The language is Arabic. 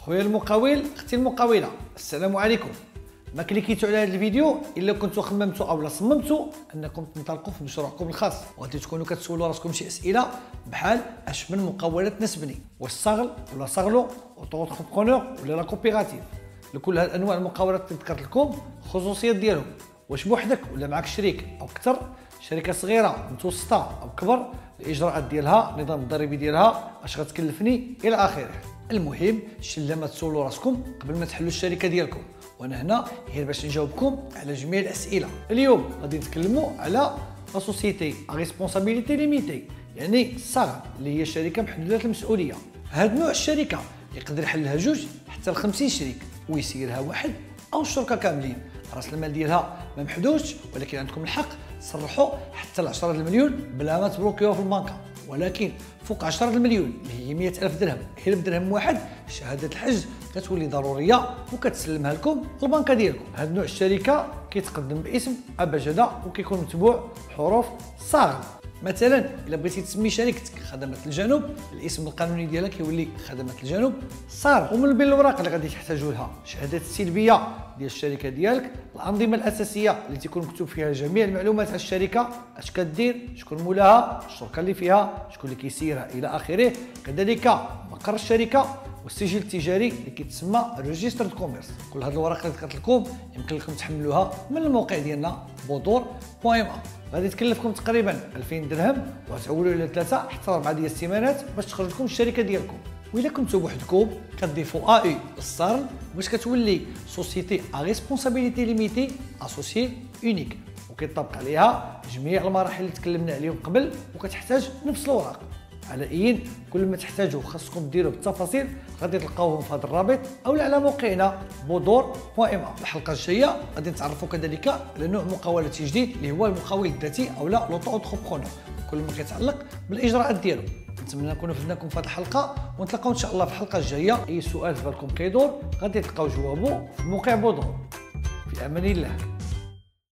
خويا المقاول، اختي المقاوله، السلام عليكم. ما كليكيتو على هذا الفيديو الا كنتو خممتوا اولا صممتوا انكم تنطلقوا في مشروعكم الخاص، وغادي تكونوا كتسولوا راسكم شي اسئله بحال اش من مقاولات تناسبني، واش صاغل ولا صاغلو، اوتو-انتربرونور ولا لا كوبيراتيف. لكل هاد انواع المقاولات اللي ذكرت لكم الخصوصيات ديالهم، واش بوحدك ولا معك شريك او اكثر، شركه صغيره متوسطه او كبر، الاجراءات ديالها، النظام الضريبي ديالها، اش غتكلفني الى اخره. المهم شلا ما تسولوا راسكم قبل ما تحلوا الشركه ديالكم، وانا هنا غير باش نجاوبكم على جميع الاسئله. اليوم غادي نتكلموا على لا سوسيتي ا ريسبونسابيلتي ليميتي، يعني الصاغ اللي هي شركه محدوده المسؤوليه. هاد نوع الشركه يقدر يحلها جوج حتى ل 50 شريك ويسيرها واحد او الشركه كاملين. راس المال ديالها ما محدودش، ولكن عندكم الحق تصرحوا حتى ل 10 المليون بلا ما تبروكيوه في البنكه، ولكن فوق 10 المليون اللي هي 100,000 درهم غير بدرهم واحد شهاده الحجز كتولي ضروريه وكتسلمها لكم البنكه ديالكم. هذا نوع الشركه كيتقدم باسم ابجده وكيكون متبوع بحروف صاغ. مثلا الا بغيتي تسمي شركتك خدمات الجنوب، الاسم القانوني ديالها كيولي خدمات الجنوب صاغ. ومن بين الاوراق اللي غادي تحتاجوا لها شهاده السلبيه ديال الشركه ديالك، الانظمه الاساسيه اللي تيكون مكتوب فيها جميع المعلومات على الشركه، اش كدير، شكون مولاها، الشركه اللي فيها، شكون اللي كيسيرها الى اخره. كذلك مقر الشركه والسجل التجاري اللي كيتسمى ريجستر دو كوميرس. كل هذه الاوراق اللي ذكرت لكم يمكن لكم تحملوها من الموقع ديالنا bodor.ma. غادي تكلفكم تقريبا 2000 درهم وتعولوا على 3 حتى 4 ديال السيمانات باش تخرج لكم الشركه ديالكم. وإلا كنتو بوحدكم كتضيفوا اي للصارل باش كتولي سوسيتي ا ريسبونسابيلتي ليميتي اسوسيي اونيك، وكيطبق عليها جميع المراحل اللي تكلمنا عليهم قبل، وكتحتاج نفس الاوراق. على اين كل ما تحتاجوا خاصكم ديروا بالتفاصيل غادي تلقاوهم في هذا الرابط او على موقعنا bodor.ma. الحلقه الجايه غادي نتعرفوا كذلك على نوع مقاولات جديد اللي هو المقاول الذاتي او لا لوتو-انتربرونور، كل ما كيتعلق بالاجراءات ديالو. نتمنى نكونوا فدناكم في هذه الحلقه، ونتلاقاو ان شاء الله في الحلقه الجايه. اي سؤال في بالكم كيدور غادي تلقاو جوابه في موقع بودور. في امان الله.